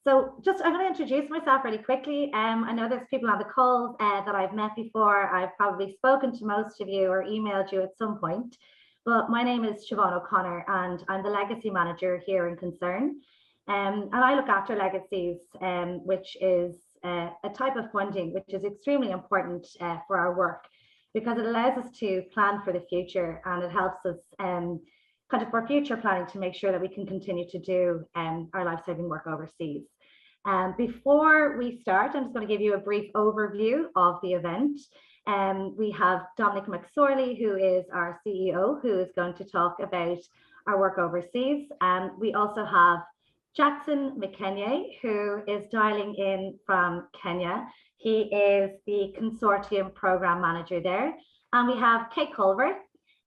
So just I'm going to introduce myself really quickly. I know there's people on the call that I've met before. I've probably spoken to most of you or emailed you at some point. But my name is Siobhan O'Connor and I'm the Legacy Manager here in Concern. And I look after legacies, which is a type of funding which is extremely important for our work because it allows us to plan for the future and it helps us kind of for future planning to make sure that we can continue to do our life-saving work overseas. Before we start, I'm just going to give you a brief overview of the event. We have Dominic McSorley, who is our CEO, who is going to talk about our work overseas. We also have Jackson McKenzie, who is dialing in from Kenya. He is the Consortium Program Manager there. And we have Kate Culver,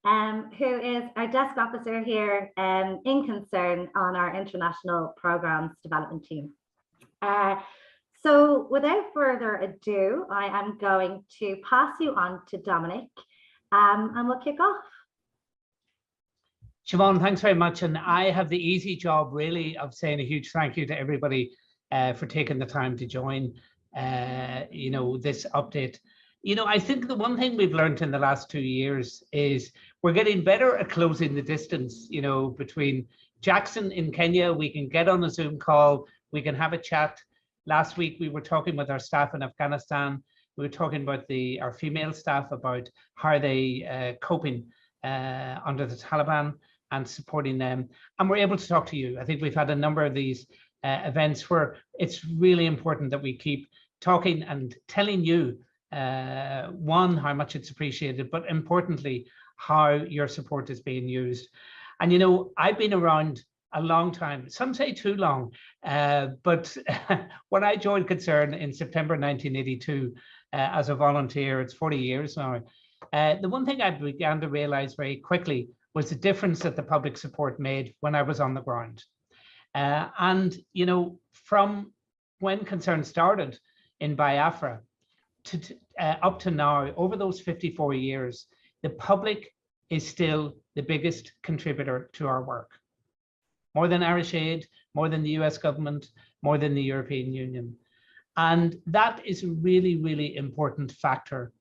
who is our desk officer here in Concern on our International Programs Development team. So without further ado, I am going to pass you on to Dominic and we'll kick off. Siobhan, thanks very much. And I have the easy job really of saying a huge thank you to everybody for taking the time to join this update. I think the one thing we've learned in the last 2 years is we're getting better at closing the distance, between Jackson in Kenya. We can get on a Zoom call, we can have a chat. Last week, we were talking with our staff in Afghanistan. We were talking about our female staff about how are they coping under the Taliban and supporting them. And we're able to talk to you. I think we've had a number of these events where it's really important that we keep talking and telling you, one, how much it's appreciated, but importantly, how your support is being used. And, I've been around a long time, some say too long, but when I joined Concern in September 1982 as a volunteer, it's 40 years now, the one thing I began to realize very quickly was the difference that the public support made when I was on the ground. And, from when Concern started in Biafra to up to now, over those 54 years, the public is still the biggest contributor to our work. More than Irish Aid, more than the US government, more than the European Union. And that is a really, really important factor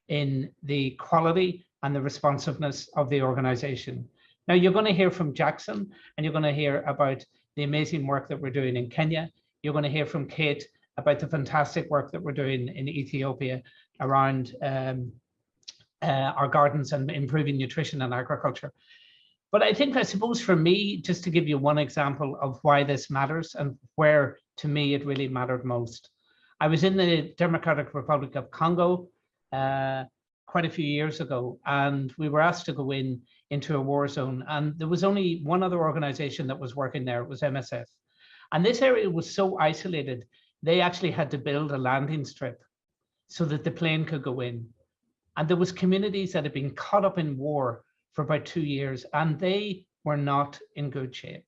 in the quality and the responsiveness of the organization. Now, you're going to hear from Jackson, and you're going to hear about the amazing work that we're doing in Kenya. You're going to hear from Kate about the fantastic work that we're doing in Ethiopia around our gardens and improving nutrition and agriculture. But I suppose for me, just to give you one example of why this matters and where, to me, it really mattered most. I was in the Democratic Republic of Congo quite a few years ago, and we were asked to go into a war zone. And there was only one other organization that was working there, it was MSF. And this area was so isolated, they actually had to build a landing strip so that the plane could go in. And there was communities that had been caught up in war for about 2 years, and they were not in good shape.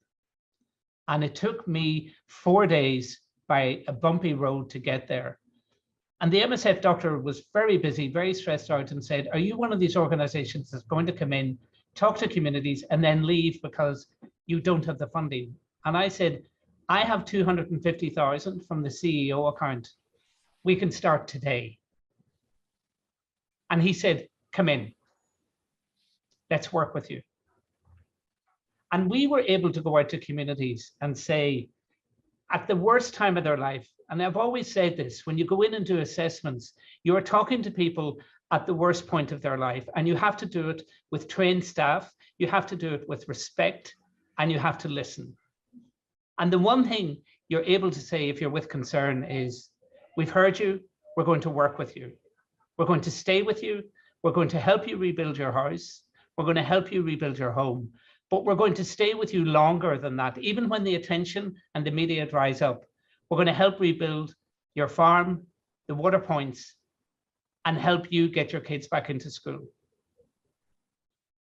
And it took me 4 days by a bumpy road to get there. And the MSF doctor was very busy, very stressed out, and said, are you one of these organizations that's going to come in, talk to communities, and then leave because you don't have the funding? And I said, I have 250,000 from the CEO account. We can start today. And he said, come in. Let's work with you. And we were able to go out to communities and say, at the worst time of their life, and I've always said this, when you go in and do assessments, you are talking to people at the worst point of their life, and you have to do it with trained staff, you have to do it with respect, and you have to listen. And the one thing you're able to say if you're with Concern is, we've heard you, we're going to work with you. We're going to stay with you, we're going to help you rebuild your house, we're going to help you rebuild your home, but we're going to stay with you longer than that. Even when the attention and the media dries up, we're going to help rebuild your farm, the water points, and help you get your kids back into school.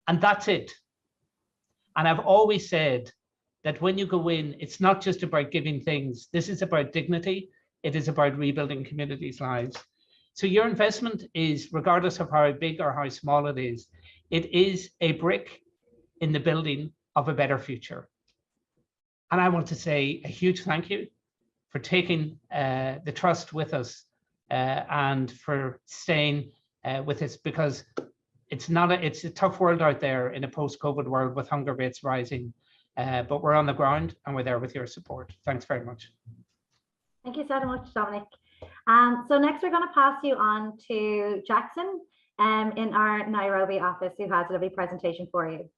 And that's it. And I've always said that when you go in, it's not just about giving things. This is about dignity. It is about rebuilding communities' lives. So your investment is, regardless of how big or how small it is a brick in the building of a better future. And I want to say a huge thank you for taking the trust with us and for staying with us, because it's a tough world out there in a post-COVID world with hunger rates rising, but we're on the ground and we're there with your support. Thanks very much. Thank you so much, Dominic. So next we're going to pass you on to Jackson in our Nairobi office, who has a lovely presentation for you.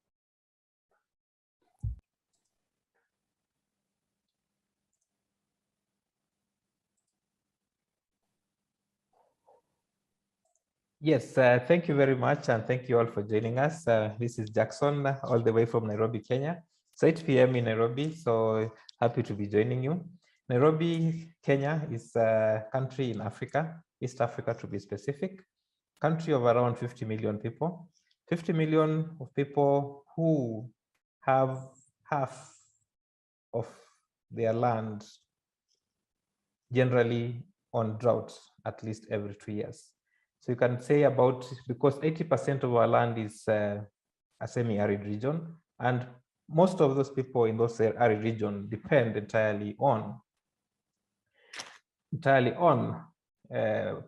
Yes, thank you very much, and thank you all for joining us. This is Jackson, all the way from Nairobi, Kenya. It's 8 p.m. in Nairobi, so happy to be joining you. Nairobi, Kenya is a country in Africa, East Africa to be specific, country of around 50 million people. 50 million of people who have half of their land generally on drought at least every 2 years. So you can say because 80% of our land is a semi-arid region, and most of those people in those arid region depend entirely on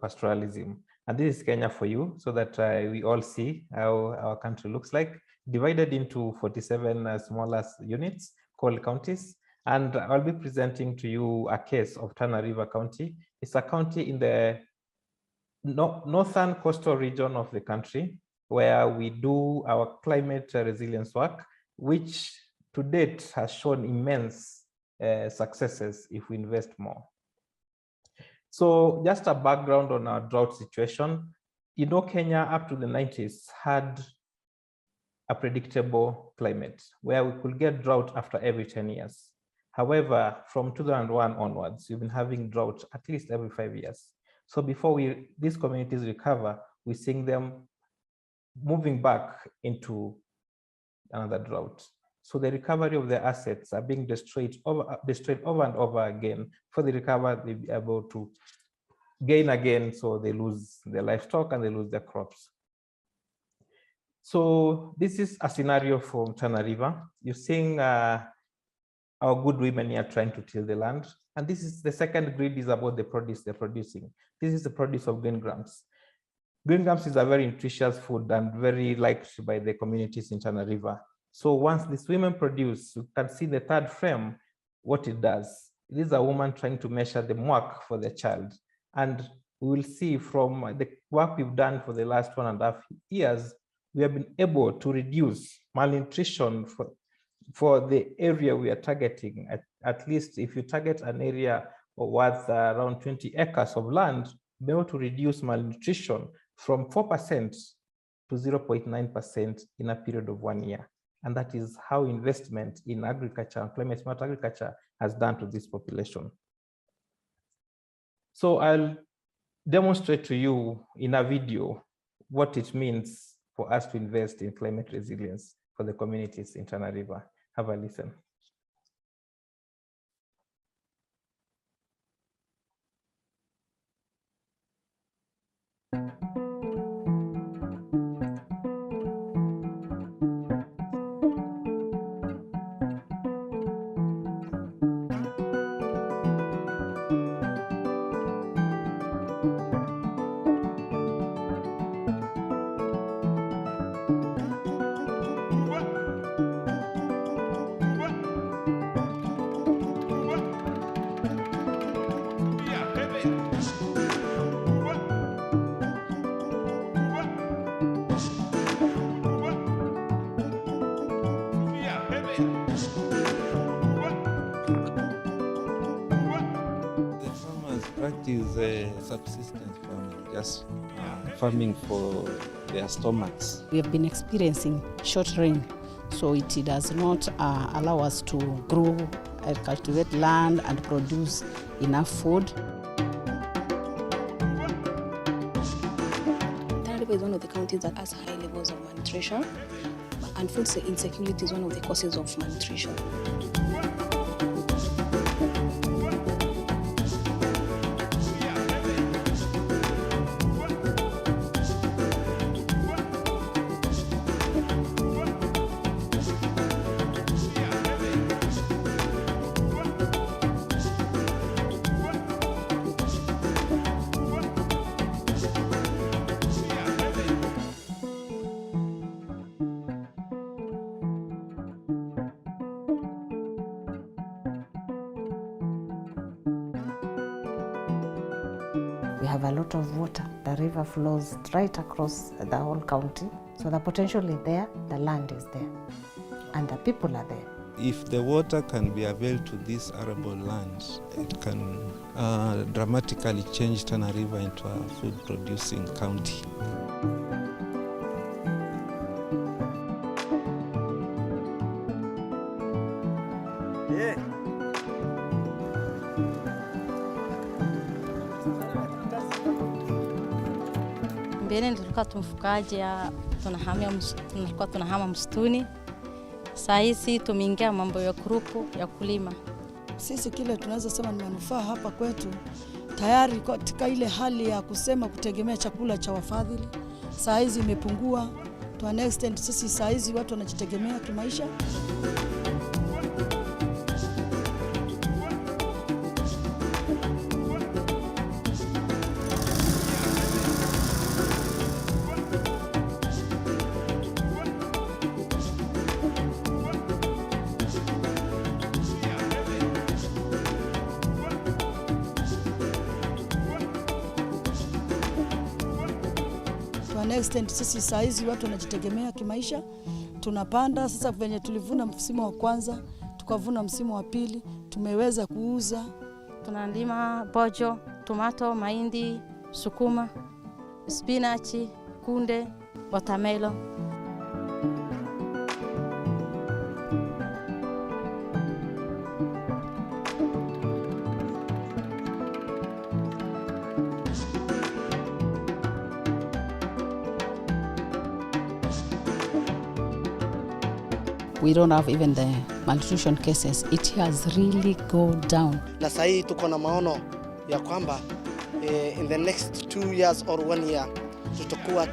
pastoralism. And this is Kenya for you, so that we all see how our country looks like, divided into 47 smaller units called counties. And I'll be presenting to you a case of Tana River County. It's a county in the northern coastal region of the country, where we do our climate resilience work, which to date has shown immense successes if we invest more. So just a background on our drought situation. You know, Kenya up to the 90s had a predictable climate where we could get drought after every 10 years. However, from 2001 onwards, we've been having drought at least every 5 years. So before these communities recover, we're seeing them moving back into another drought. So the recovery of their assets are being destroyed over and over again. For the recovery, they'll be able to gain again, so they lose their livestock and they lose their crops. So this is a scenario from Tana River. You're seeing our good women here trying to till the land. And this is the second grid is about the produce they're producing. This is the produce of green grams. Green grams is a very nutritious food and very liked by the communities in Tana River. So once these women produce, you can see the third frame, what it does. It is a woman trying to measure the mark for the child. And we will see from the work we've done for the last 1.5 years, we have been able to reduce malnutrition for the area we are targeting. At least if you target an area worth around 20 acres of land, be able to reduce malnutrition from 4% to 0.9% in a period of 1 year. And that is how investment in agriculture and climate smart agriculture has done to this population. So I'll demonstrate to you in a video what it means for us to invest in climate resilience for the communities in Tana River. Have a listen. Practice subsistence farming, just farming for their stomachs. We have been experiencing short rain, so it does not allow us to grow, cultivate land and produce enough food. Tana River is one of the counties that has high levels of malnutrition, and food insecurity is one of the causes of malnutrition. We have a lot of water. The river flows right across the whole county. So the potential is there, the land is there, and the people are there. If the water can be availed to this arable land, it can dramatically change Tana River into a food-producing county. Mbeleni tulikuwa tumfukaji, tulikuwa tunahama msituni. Saa hizi tumeingia mambo ya grupu ya kulima. Sisi kile tunaweza sema ni manufaa hapa kwetu, tayari katika ile hali ya kusema kutegemea chakula cha wafadhili, saa hizi imepungua. To an extent sisi saa hizi watu wanajitegemea kimaisha. Extent sisi saa hizi watu wanajitegemea kimaisha. Tunapanda sasa, venye tulivuna msimu wa kwanza, tukavuna msimu wa pili, tumeweza kuuza. Tunalima bojo, tomato, mahindi, sukuma, spinach, kunde, watermelon. We don't have even the malnutrition cases. It has really gone down. Na sasa hii tuko na maono ya kwamba in the next 2 years or 1 year tutakuwa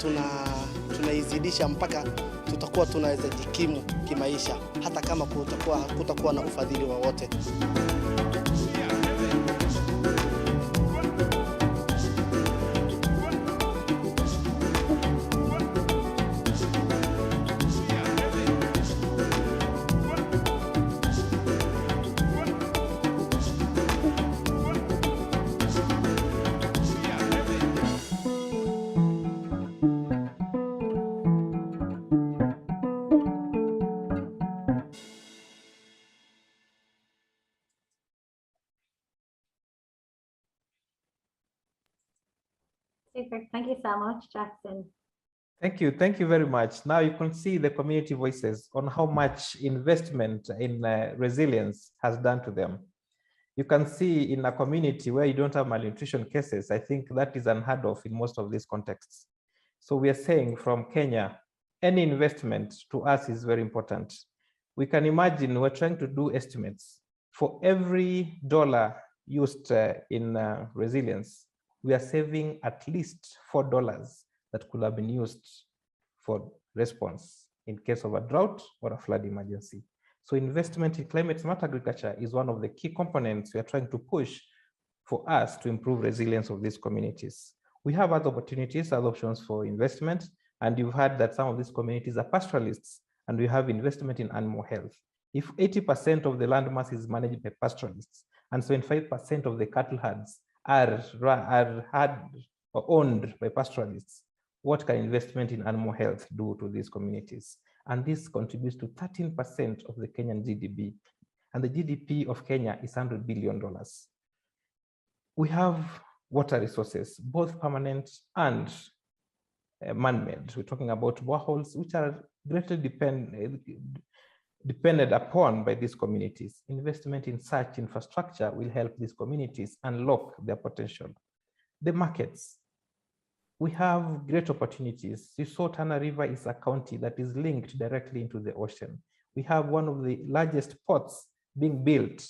tunaizidisha mpaka tutakuwa tunaweza jikimu kimaisha hata kama kutakuwa na ufadhili wowote. Super. Thank you so much, Jackson. Thank you very much. Now you can see the community voices on how much investment in resilience has done to them. You can see in a community where you don't have malnutrition cases, I think that is unheard of in most of these contexts. So we are saying from Kenya, any investment to us is very important. We can imagine we're trying to do estimates. For every dollar used in resilience, we are saving at least $4 that could have been used for response in case of a drought or a flood emergency. So investment in climate smart agriculture is one of the key components we are trying to push for us to improve resilience of these communities. We have other opportunities, other options for investment, and you've heard that some of these communities are pastoralists, and we have investment in animal health. If 80% of the land mass is managed by pastoralists, and 75% of the cattle herds are had or owned by pastoralists, what can investment in animal health do to these communities? And this contributes to 13% of the Kenyan GDP. And the GDP of Kenya is $100 billion. We have water resources, both permanent and man-made. We're talking about boreholes, which are greatly depended upon by these communities. Investment in such infrastructure will help these communities unlock their potential. The markets. We have great opportunities. You saw Tana River is a county that is linked directly into the ocean. We have one of the largest ports being built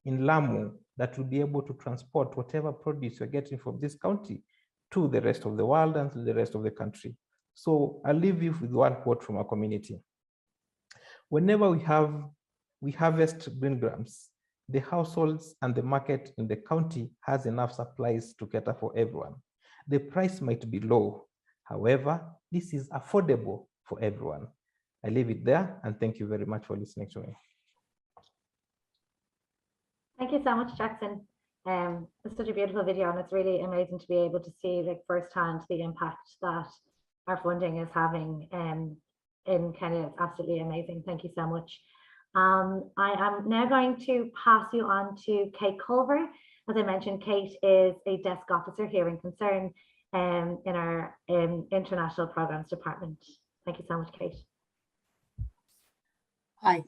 in Lamu that will be able to transport whatever produce you're getting from this county to the rest of the world and to the rest of the country. So I'll leave you with one quote from our community. Whenever we harvest green grams, the households and the market in the county has enough supplies to cater for everyone. The price might be low. However, this is affordable for everyone. I leave it there, and thank you very much for listening to me. Thank you so much, Jackson. It's such a beautiful video, and it's really amazing to be able to see like firsthand the impact that our funding is having in Kenya. It's absolutely amazing. Thank you so much. I am now going to pass you on to Kate Culver. As I mentioned, Kate is a desk officer here in Concern in our International Programs Department. Thank you so much, Kate. Hi.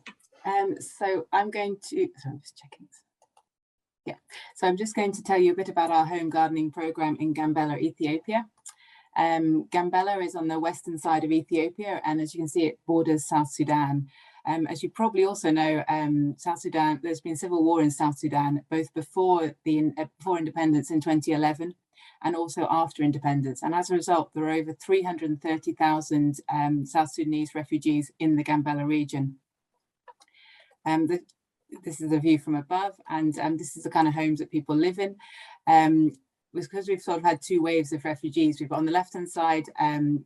So I'm going to, sorry, I'm just checking. Yeah, so I'm just going to tell you a bit about our home gardening program in Gambela, Ethiopia. Gambela is on the western side of Ethiopia, and as you can see, it borders South Sudan. As you probably also know, South Sudan, there's been civil war in South Sudan, both before independence in 2011 and also after independence. And as a result, there are over 330,000 South Sudanese refugees in the Gambela region. This is a view from above, and this is the kind of homes that people live in. Because we've sort of had two waves of refugees. We've got on the left-hand side,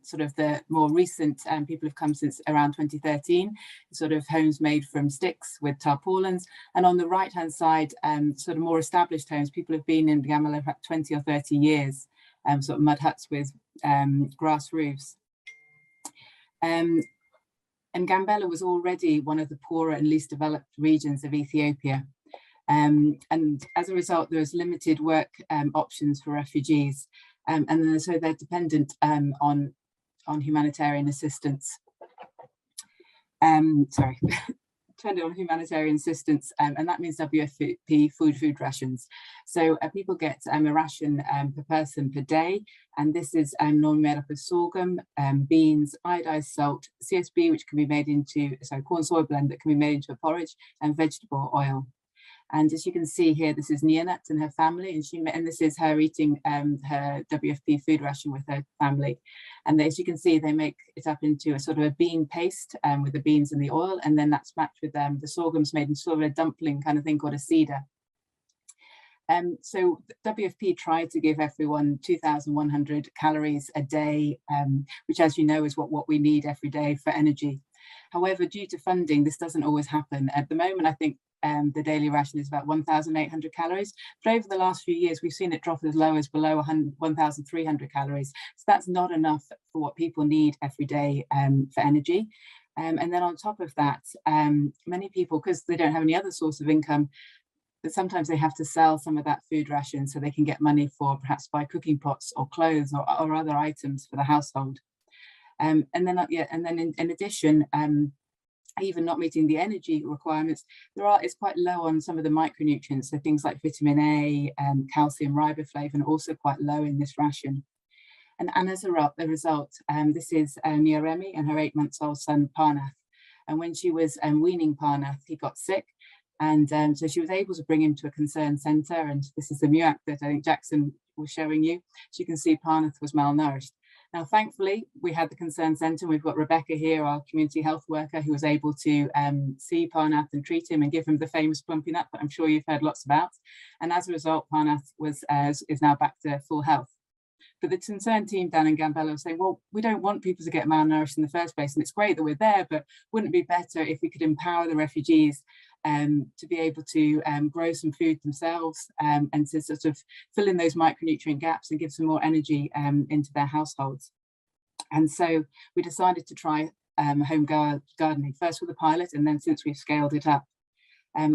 sort of the more recent people have come since around 2013, sort of homes made from sticks with tarpaulins. And on the right-hand side, sort of more established homes. People have been in Gambela for 20 or 30 years, sort of mud huts with grass roofs. And Gambela was already one of the poorer and least developed regions of Ethiopia. And as a result, there's limited work options for refugees, and so they're dependent on humanitarian assistance. Dependent on humanitarian assistance, and that means WFP food rations. So people get a ration per person per day, and this is normally made up of sorghum, beans, iodized salt, CSB, which can be made into, corn soy blend that can be made into a porridge, and vegetable oil. And as you can see here, this is Nianat and her family, and this is her eating her WFP food ration with her family. And as you can see, they make it up into a sort of a bean paste with the beans and the oil, and then that's matched with the sorghum's made into sort of a dumpling kind of thing called a cedar. So WFP tried to give everyone 2,100 calories a day, which, as you know, is what we need every day for energy. However, due to funding, this doesn't always happen. At the moment, I think the daily ration is about 1,800 calories, but over the last few years, we've seen it drop as low as below 1,300 calories. So that's not enough for what people need every day for energy. And then on top of that, many people, because they don't have any other source of income, that sometimes they have to sell some of that food ration so they can get money for perhaps buy cooking pots or clothes or other items for the household. And then in addition, even not meeting the energy requirements, it's quite low on some of the micronutrients. So things like vitamin A, calcium, riboflavin, also quite low in this ration. And as a result, this is Niaremi and her 8-month-old son Parnath. And when she was weaning Parnath, he got sick. And so she was able to bring him to a concern centre. And this is the MUAC that I think Jackson was showing you. So you can see Parnath was malnourished. Now, thankfully, we had the Concern Centre. We've got Rebecca here, our community health worker, who was able to see Parnath and treat him and give him the famous plumpy nut that I'm sure you've heard lots about. And as a result, Parnath is now back to full health. But the Concern team down in Gambela are saying, well, we don't want people to get malnourished in the first place. And it's great that we're there, but wouldn't it be better if we could empower the refugees to be able to grow some food themselves and to sort of fill in those micronutrient gaps and give some more energy into their households. And so we decided to try home gardening, first with a pilot, and then since we've scaled it up.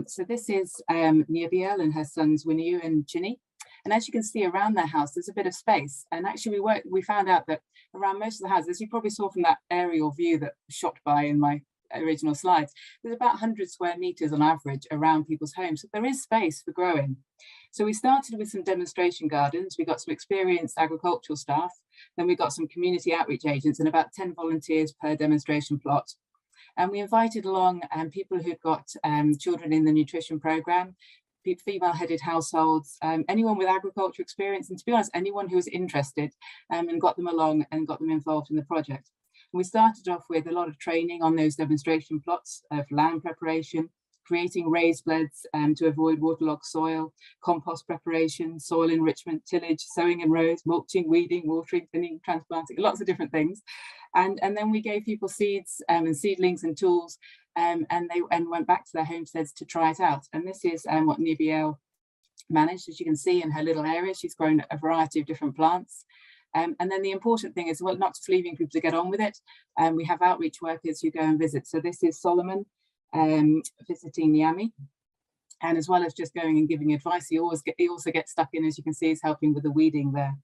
So this is Niabiel and her sons Winiu and Chini. And as you can see around their house, there's a bit of space. And actually we found out that around most of the houses, as you probably saw from that aerial view that was shot by in my original slides, there's about 100 square meters on average around people's homes. So there is space for growing. So we started with some demonstration gardens. We got some experienced agricultural staff. Then we got some community outreach agents and about 10 volunteers per demonstration plot. And we invited along people who'd got children in the nutrition program, female-headed households, anyone with agriculture experience, and to be honest, anyone who was interested, and got them along and got them involved in the project. And we started off with a lot of training on those demonstration plots of land preparation, creating raised beds to avoid waterlogged soil, compost preparation, soil enrichment, tillage, sowing in rows, mulching, weeding, watering, thinning, transplanting, lots of different things. And then we gave people seeds and seedlings and tools, and they went back to their homesteads to try it out. And this is what Nibiel managed. As you can see in her little area, she's grown a variety of different plants. And then the important thing is, well, not just leaving people to get on with it. We have outreach workers who go and visit. So this is Solomon visiting Niami. And as well as just going and giving advice, he also gets stuck in, as you can see, he's helping with the weeding there.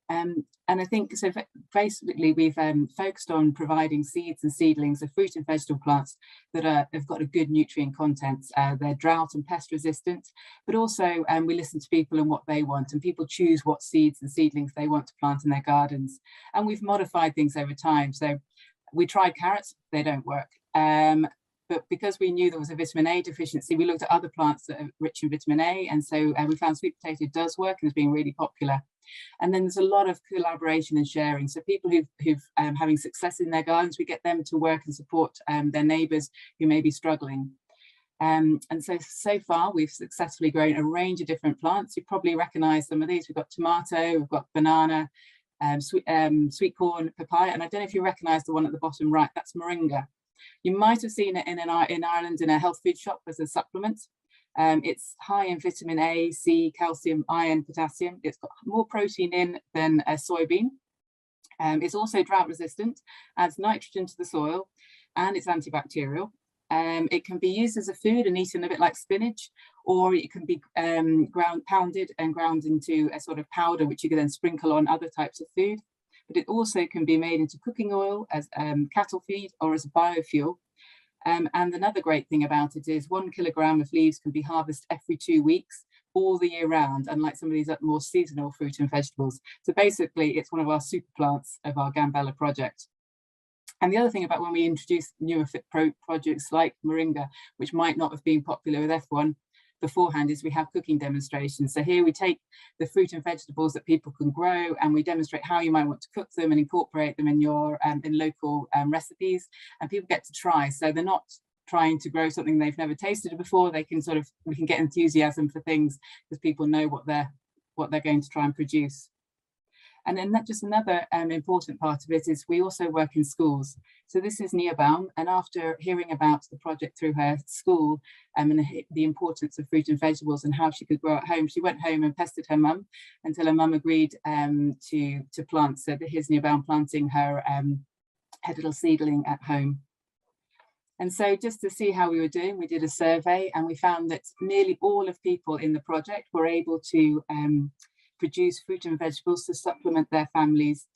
And I think, so basically we've focused on providing seeds and seedlings of fruit and vegetable plants that have got a good nutrient content. They're drought and pest resistant, but also we listen to people and what they want, and people choose what seeds and seedlings they want to plant in their gardens. And we've modified things over time. So we tried carrots, they don't work. But because we knew there was a vitamin A deficiency, we looked at other plants that are rich in vitamin A. And so we found sweet potato does work and is being really popular. And then there's a lot of collaboration and sharing. So people who've having success in their gardens, we get them to work and support their neighbours who may be struggling. And so far, we've successfully grown a range of different plants. You probably recognise some of these. We've got tomato, we've got banana, sweet corn, papaya. And I don't know if you recognise the one at the bottom right, that's moringa. You might have seen it in Ireland in a health food shop as a supplement. It's high in vitamin A, C, calcium, iron, potassium. It's got more protein in than a soybean. It's also drought resistant, adds nitrogen to the soil, and it's antibacterial. It can be used as a food and eaten a bit like spinach, or it can be pounded and ground into a sort of powder, which you can then sprinkle on other types of food. But it also can be made into cooking oil, as cattle feed, or as a biofuel. And another great thing about it is 1 kilogram of leaves can be harvested every 2 weeks, all the year round, unlike some of these more seasonal fruit and vegetables. So basically, it's one of our super plants of our Gambella project. And the other thing about when we introduce newer projects like moringa, which might not have been popular with F1 beforehand, is we have cooking demonstrations. So here we take the fruit and vegetables that people can grow, and we demonstrate how you might want to cook them and incorporate them in your in local recipes, and people get to try. So they're not trying to grow something they've never tasted before. They can we can get enthusiasm for things because people know what they're going to try and produce. And then just another important part of it is we also work in schools. So this is Nia Baum, and after hearing about the project through her school and the importance of fruit and vegetables and how she could grow at home, she went home and pestered her mum until her mum agreed to plant. So here's Nia Baum planting her little seedling at home. And so just to see how we were doing, we did a survey, and we found that nearly all of people in the project were able to produce fruit and vegetables to supplement their family's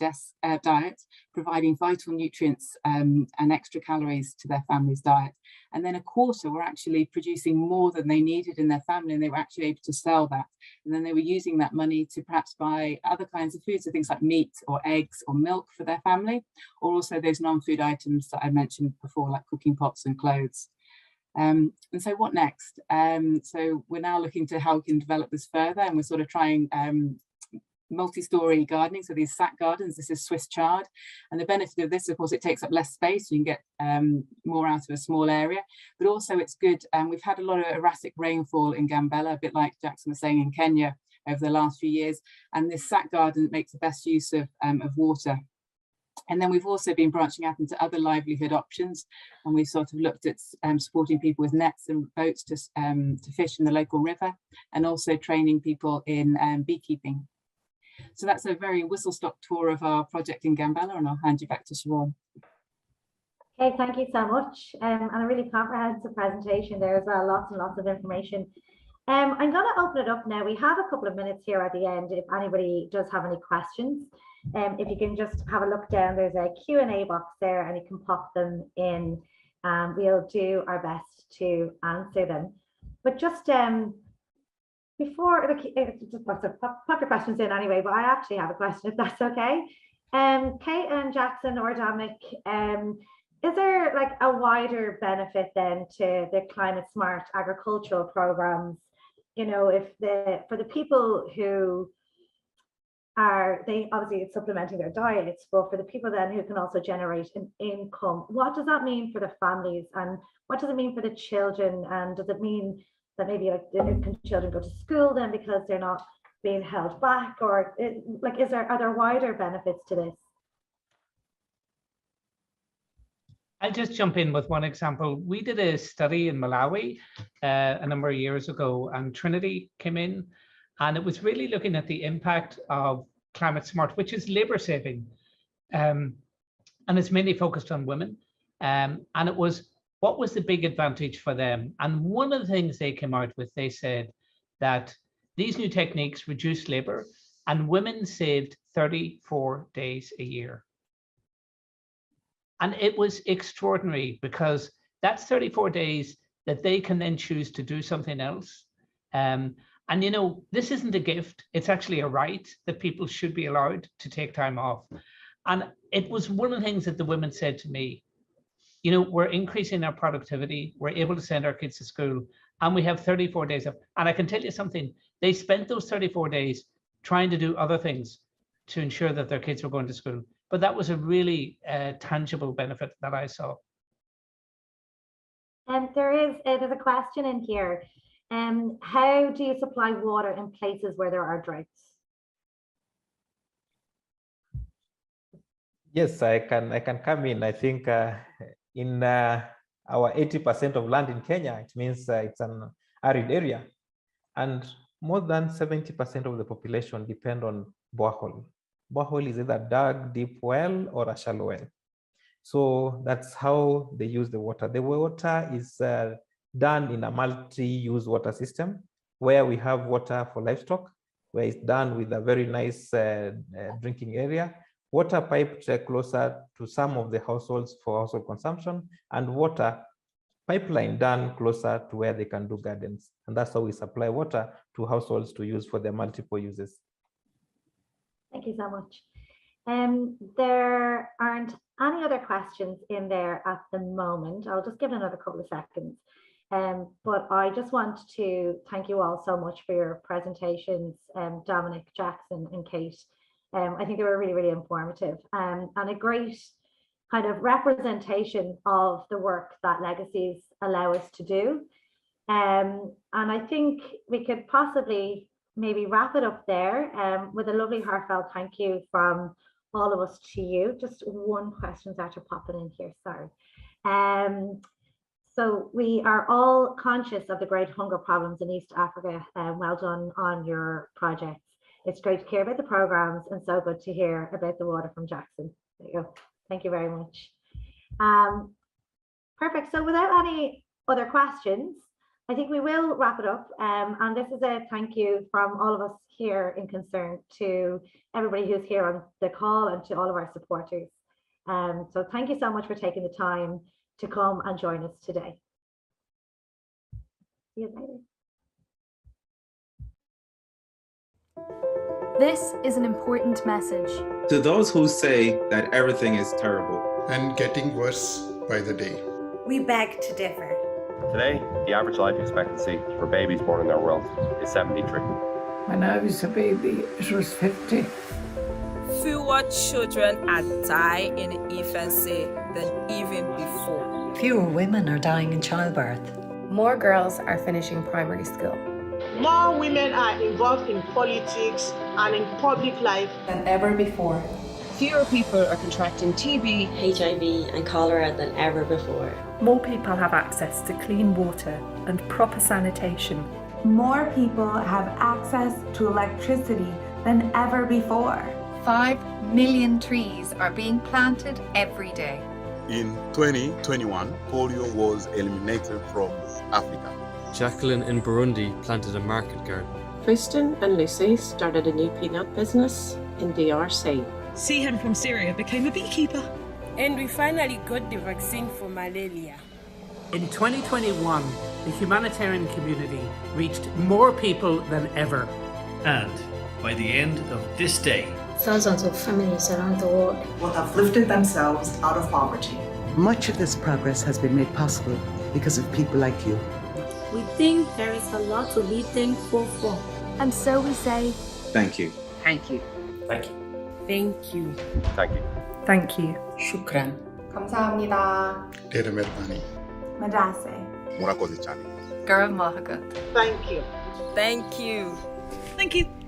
diet, providing vital nutrients and extra calories to their family's diet. And then a quarter were actually producing more than they needed in their family, and they were actually able to sell that. And then they were using that money to perhaps buy other kinds of foods, so things like meat or eggs or milk for their family, or also those non-food items that I mentioned before, like cooking pots and clothes. And so what next? So we're now looking to how we can develop this further, and we're sort of trying multi-story gardening. So these sack gardens, this is Swiss chard, and the benefit of this, of course, it takes up less space. You can get more out of a small area, but also it's good. We've had a lot of erratic rainfall in Gambella, a bit like Jackson was saying in Kenya over the last few years, and this sack garden makes the best use of water. And then we've also been branching out into other livelihood options, and we've sort of looked at supporting people with nets and boats to fish in the local river, and also training people in beekeeping. So that's a very whistle-stop tour of our project in Gambella, and I'll hand you back to Siobhan. Okay, thank you so much. And a really comprehensive presentation there as well, lots and lots of information. I'm going to open it up now. We have a couple of minutes here at the end if anybody does have any questions. If you can just have a look down, there's a Q&A box there, and you can pop them in. We'll do our best to answer them. But just before, pop your questions in anyway, but I actually have a question, if that's okay. Kate and Jackson or Dominic, is there like a wider benefit then to the climate smart agricultural programs? You know, if for the people who obviously it's supplementing their diets, but for the people then who can also generate an income, what does that mean for the families, and what does it mean for the children? And does it mean that maybe like can children go to school then because they're not being held back, or are there wider benefits to this? I'll just jump in with one example. We did a study in Malawi a number of years ago, and Trinity came in, and it was really looking at the impact of Climate Smart, which is labor saving, and it's mainly focused on women. And it was, what was the big advantage for them? And one of the things they came out with, they said that these new techniques reduced labor, and women saved 34 days a year. And it was extraordinary, because that's 34 days that they can then choose to do something else. And you know, this isn't a gift, it's actually a right that people should be allowed to take time off. And it was one of the things that the women said to me, you know, we're increasing our productivity, we're able to send our kids to school, and we have 34 days up. And I can tell you something, they spent those 34 days trying to do other things to ensure that their kids were going to school. But that was a really tangible benefit that I saw. There's a question in here. How do you supply water in places where there are droughts? Yes, I can come in. I think in our 80% of land in Kenya, it means it's an arid area, and more than 70% of the population depend on borehole. Borehole is either dug deep well or a shallow well. So that's how they use the water. The water is done in a multi-use water system, where we have water for livestock, where it's done with a very nice drinking area, water piped closer to some of the households for household consumption, and water pipeline done closer to where they can do gardens. And that's how we supply water to households to use for their multiple uses. Thank you so much. There aren't any other questions in there at the moment. I'll just give it another couple of seconds. But I just want to thank you all so much for your presentations, Dominic, Jackson, and Kate. I think they were really, really informative, and a great kind of representation of the work that Legacies allow us to do. And I think we could possibly maybe wrap it up there with a lovely heartfelt thank you from all of us to you. Just one question after popping in here, sorry. So we are all conscious of the great hunger problems in East Africa. Well done on your projects. It's great to hear about the programs, and so good to hear about the water from Jackson. There you go. Thank you very much. Perfect. So without any other questions, I think we will wrap it up. And this is a thank you from all of us here in Concern to everybody who's here on the call and to all of our supporters. So thank you so much for taking the time to come and join us today. See you later. This is an important message. To those who say that everything is terrible and getting worse by the day, we beg to differ. Today, the average life expectancy for babies born in our world is 73. When I was a baby, it was 50. Fewer children are dying in infancy than even before. Fewer women are dying in childbirth. More girls are finishing primary school. More women are involved in politics and in public life than ever before. Fewer people are contracting TB, HIV and cholera than ever before. More people have access to clean water and proper sanitation. More people have access to electricity than ever before. 5 million trees are being planted every day. In 2021, polio was eliminated from Africa. Jacqueline in Burundi planted a market garden. Kristen and Lucy started a new peanut business in DRC. Sihan from Syria became a beekeeper. And we finally got the vaccine for malaria. In 2021, the humanitarian community reached more people than ever. And by the end of this day, thousands of families around the world will have lifted themselves out of poverty. Much of this progress has been made possible because of people like you. We think there is a lot to be thankful for. And so we say, thank you. Thank you. Thank you. Thank you. Thank you. Thank you. Shukran. 감사합니다. Dera Merbani. Madase. Murakoze chani. Garam Mahagat. Thank you. Thank you. Thank you.